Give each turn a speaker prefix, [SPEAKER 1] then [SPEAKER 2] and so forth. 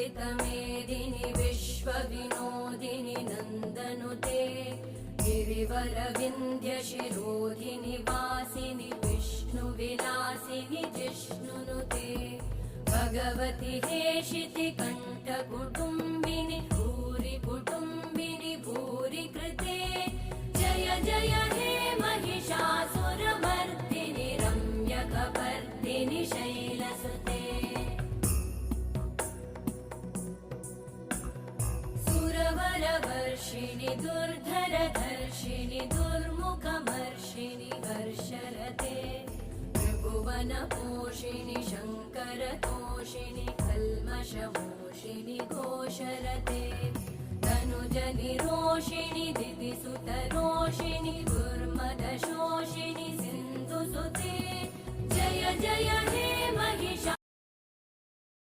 [SPEAKER 1] वन्दितमेदिनि विश्वविनोदिनि नन्दनुते गिरिवरविन्ध्यशिरोधिनि वासिनि विष्णुविलासिनि जिष्णुनुते भगवति हेशिति कण्ठकुटुम्बिनि भूरि कुटुम्बिनि भूरि कृते जय जय हे महिषासुरमर्दिनि रम्यकपर्दिनि शैलसुते सुरवरवर्षिणि दुर्धरधर्षिणि दुर्मुखमर्षिणि हर्षरते त्रिभुवनपोषिणि शङ्करतोषिणि कल्मषमोषिणि घोषरते तनुजनिरोषिणि दिदिसुतरोषिणि दुर्मदशोषिणि सिन्धुसुते जय जय हे